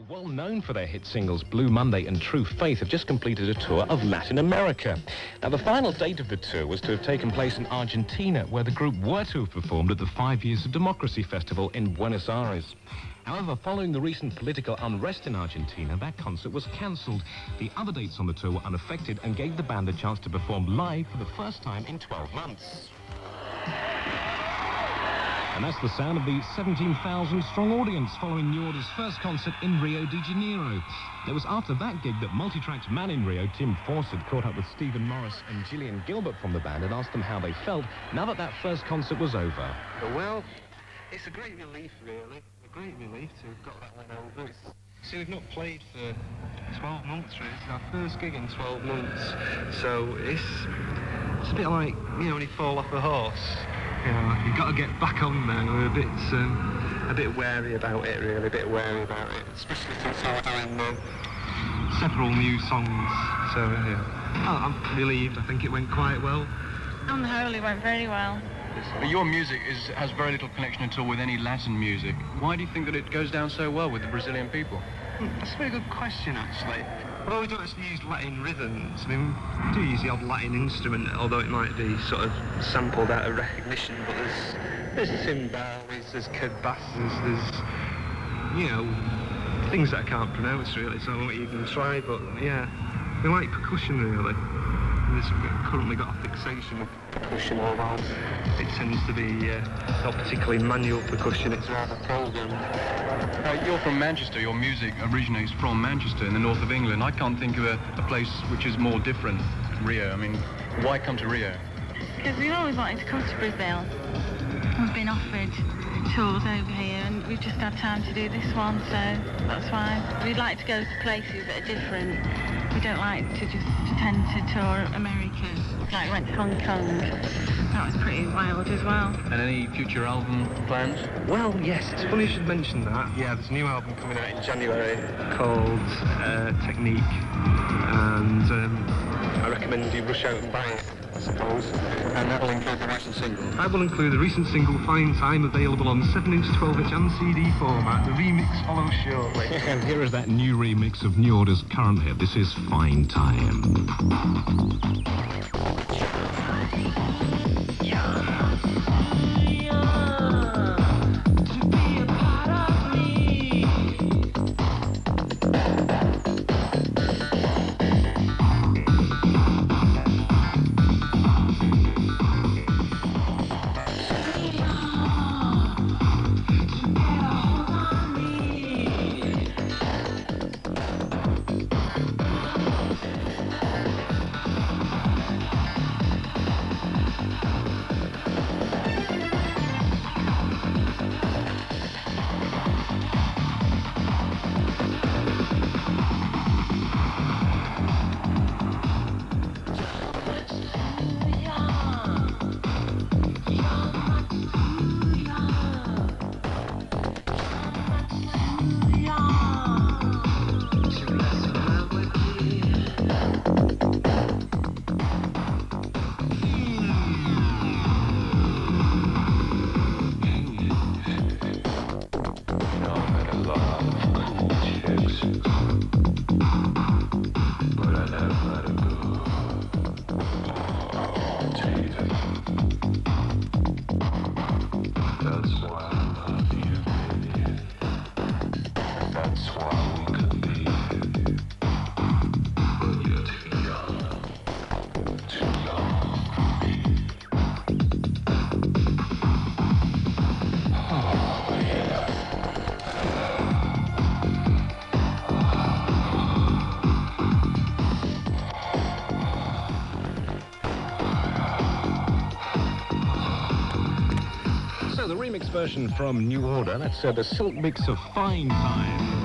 Well known for their hit singles Blue Monday and True Faith, have just completed a tour of Latin America. Now, the final date of the tour was to have taken place in Argentina, where the group were to have performed at the 5 Years of Democracy Festival in Buenos Aires. However, following the recent political unrest in Argentina, that concert was cancelled. The other dates on the tour were unaffected and gave the band a chance to perform live for the first time in 12 months. And that's the sound of the 17,000-strong audience following New Order's first concert in Rio de Janeiro. It was after that gig that Multitrack's man in Rio, Tim Fawcett, caught up with Stephen Morris and Gillian Gilbert from the band and asked them how they felt now that that first concert was over. Well, it's a great relief, really. A great relief to have got that one over. See, we've not played for 12 months, really. It's our first gig in 12 months. So it's a bit like, you know, when you fall off a horse. You know, you've got to get back on there. We're a bit wary about it, really, especially since we're doing several new songs. So, yeah. I'm relieved. I think it went quite well. On the whole, it went very well. But your music has very little connection at all with any Latin music. Why do you think that it goes down so well with the Brazilian people? That's a very good question, actually. Well, we don't actually use Latin rhythms. I mean, we do use the odd Latin instrument, although it might be sort of sampled out of recognition, but there's cymbals, there's kibasas, there's, you know, things that I can't pronounce, really, so I won't even try, but, yeah, we like percussion, really. We've currently got a fixation with percussion, although it tends to be not particularly manual percussion, it's rather programmed. You're from Manchester, your music originates from Manchester in the north of England. I can't think of a place which is more different than Rio. I mean, why come to Rio? Because we've always wanted to come to Brazil. We've been offered tours over here and we've just had time to do this one, so that's why. We'd like to go to places that are different. We don't like to just pretend to tour America. Like we went to Hong Kong. That was pretty wild as well. And any future album plans? Well, yes, it's funny you should mention that. Yeah, there's a new album coming out in January called Technique, and I recommend you rush out and buy it, I suppose. And that'll include the recent single? I will include the recent single Fine Time, available on 7-inch, 12-inch and CD format. The remix follows shortly. And here is that new remix of New Order's current hit. This is Fine Time. The remix version from New Order, that's the Silk mix of Fine Time.